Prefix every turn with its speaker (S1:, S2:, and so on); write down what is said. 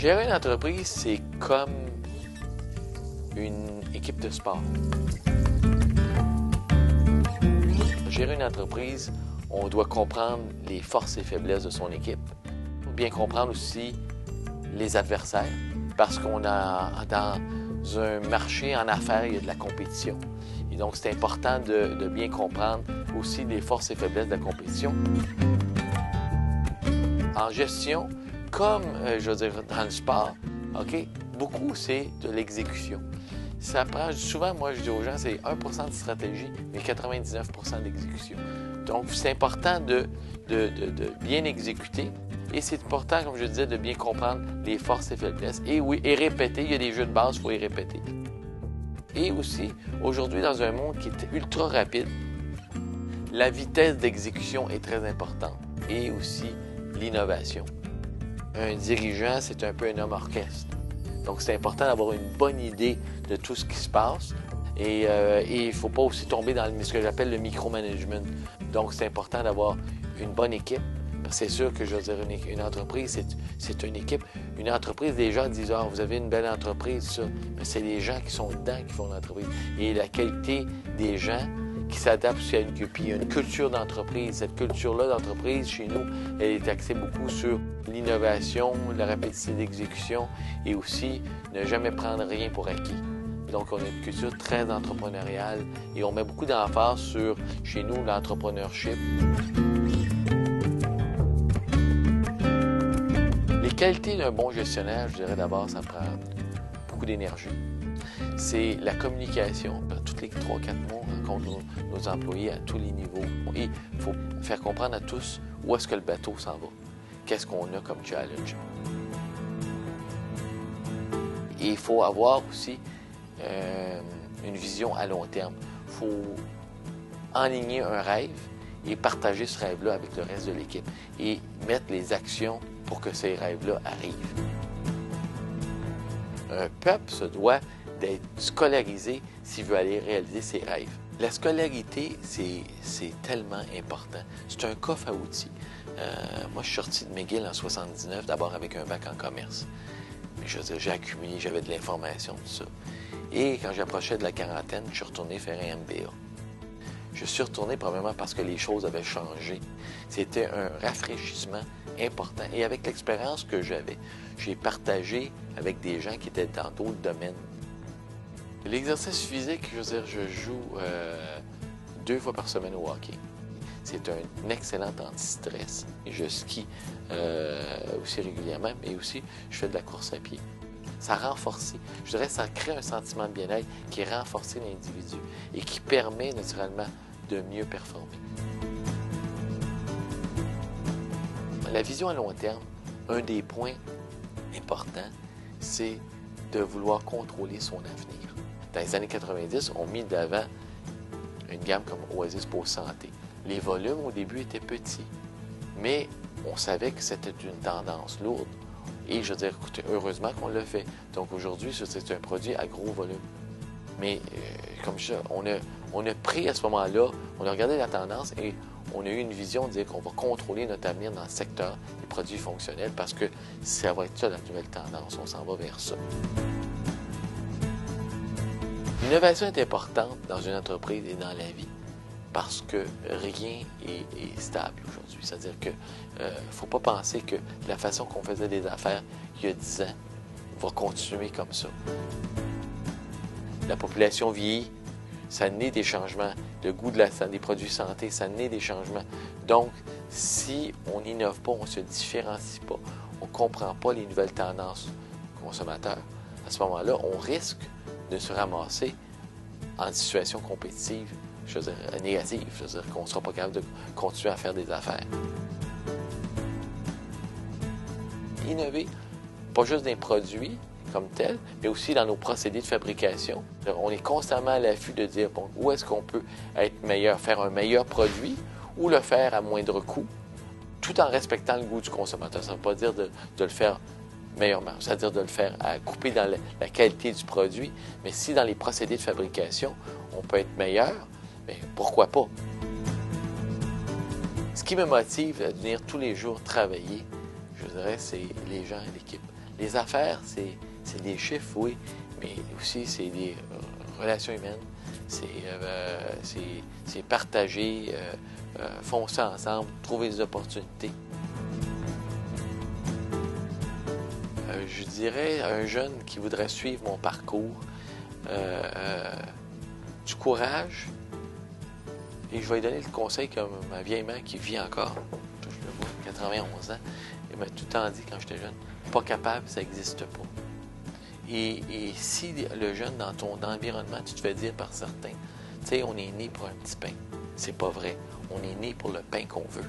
S1: Gérer une entreprise, c'est comme une équipe de sport. Gérer une entreprise, on doit comprendre les forces et faiblesses de son équipe, bien comprendre aussi les adversaires, parce qu'on a dans un marché en affaires, il y a de la compétition. Et donc, c'est important de bien comprendre aussi les forces et faiblesses de la compétition. En gestion, comme je veux dire dans le sport, OK, beaucoup c'est de l'exécution. Ça prend, souvent, moi je dis aux gens, c'est 1% de stratégie, mais 99% d'exécution. Donc, c'est important de bien exécuter. Et c'est important, comme je disais, de bien comprendre les forces et faiblesses. Et oui, et répéter. Il y a des jeux de base, il faut y répéter. Et aussi, aujourd'hui, dans un monde qui est ultra rapide, la vitesse d'exécution est très importante. Et aussi, l'innovation. Un dirigeant, c'est un peu un homme orchestre. Donc, c'est important d'avoir une bonne idée de tout ce qui se passe. Et il ne faut pas aussi tomber dans ce que j'appelle le micromanagement. Donc, c'est important d'avoir une bonne équipe. C'est sûr que, je veux dire, une entreprise, c'est une équipe. Une entreprise, les gens disent « Ah, vous avez une belle entreprise, ça. » Mais c'est les gens qui sont dedans qui font l'entreprise. Et la qualité des gens qui s'adaptent aussi à une culture. Il y a une culture d'entreprise. Cette culture-là d'entreprise, chez nous, elle est axée beaucoup sur l'innovation, la rapidité d'exécution et aussi ne jamais prendre rien pour acquis. Donc, on a une culture très entrepreneuriale et on met beaucoup d'emphase sur, chez nous, l'entrepreneurship. Les qualités d'un bon gestionnaire, je dirais d'abord, ça prend beaucoup d'énergie. C'est la communication. Tous les 3-4 mois, on rencontre nos employés à tous les niveaux. Et il faut faire comprendre à tous où est-ce que le bateau s'en va. Qu'est-ce qu'on a comme challenge. Et il faut avoir aussi une vision à long terme. Il faut enligner un rêve et partager ce rêve-là avec le reste de l'équipe et mettre les actions pour que ces rêves-là arrivent. Un peuple se doit d'être scolarisé s'il veut aller réaliser ses rêves. La scolarité, c'est tellement important. C'est un coffre à outils. Moi, je suis sorti de McGill en 79, d'abord avec un bac en commerce. Mais je veux dire, j'ai accumulé, j'avais de l'information, tout ça. Et quand j'approchais de la quarantaine, je suis retourné faire un MBA. Je suis retourné probablement parce que les choses avaient changé. C'était un rafraîchissement important. Et avec l'expérience que j'avais, j'ai partagé avec des gens qui étaient dans d'autres domaines. L'exercice physique, je veux dire, je joue 2 fois par semaine au hockey. C'est un excellent anti-stress. Je skie aussi régulièrement, mais aussi je fais de la course à pied. Ça renforce, je dirais, ça crée un sentiment de bien-être qui est renforcé l'individu et qui permet naturellement de mieux performer. La vision à long terme, un des points importants, c'est de vouloir contrôler son avenir. Dans les années 90, on a mis d'avant une gamme comme Oasis Peau Santé. Les volumes au début étaient petits, mais on savait que c'était une tendance lourde. Et je veux dire, écoutez, heureusement qu'on l'a fait. Donc aujourd'hui, c'est un produit à gros volume. Mais comme ça, on a pris à ce moment-là, on a regardé la tendance et on a eu une vision de dire qu'on va contrôler notre avenir dans le secteur des produits fonctionnels parce que ça va être ça la nouvelle tendance. On s'en va vers ça. L'innovation est importante dans une entreprise et dans la vie parce que rien est stable aujourd'hui. C'est-à-dire qu'il ne faut pas penser que la façon qu'on faisait des affaires il y a 10 ans va continuer comme ça. La population vieillit, ça naît des changements. Le goût des produits santé, ça naît des changements. Donc, si on n'innove pas, on ne se différencie pas, on ne comprend pas les nouvelles tendances consommateurs, à ce moment-là, on risque de se ramasser en situation compétitive, je veux dire, négative. Je veux dire qu'on ne sera pas capable de continuer à faire des affaires. Innover, pas juste dans les produits comme tels, mais aussi dans nos procédés de fabrication. On est constamment à l'affût de dire, bon, où est-ce qu'on peut être meilleur, faire un meilleur produit ou le faire à moindre coût, tout en respectant le goût du consommateur. Ça ne veut pas dire de le faire meilleurement, c'est-à-dire de le faire à couper dans la qualité du produit, mais si dans les procédés de fabrication, on peut être meilleur, bien, pourquoi pas? Ce qui me motive à venir tous les jours travailler, je dirais, c'est les gens et l'équipe. Les affaires, c'est des chiffres, oui, mais aussi c'est des relations humaines. C'est partager, foncer ensemble, trouver des opportunités. Je dirais à un jeune qui voudrait suivre mon parcours, du courage, et je vais lui donner le conseil comme ma vieille mère qui vit encore, je le vois, 91 ans, elle m'a tout le temps dit quand j'étais jeune, pas capable, ça n'existe pas. Et si le jeune dans ton environnement, tu te fais dire par certains, tu sais, on est né pour un petit pain, c'est pas vrai, on est né pour le pain qu'on veut.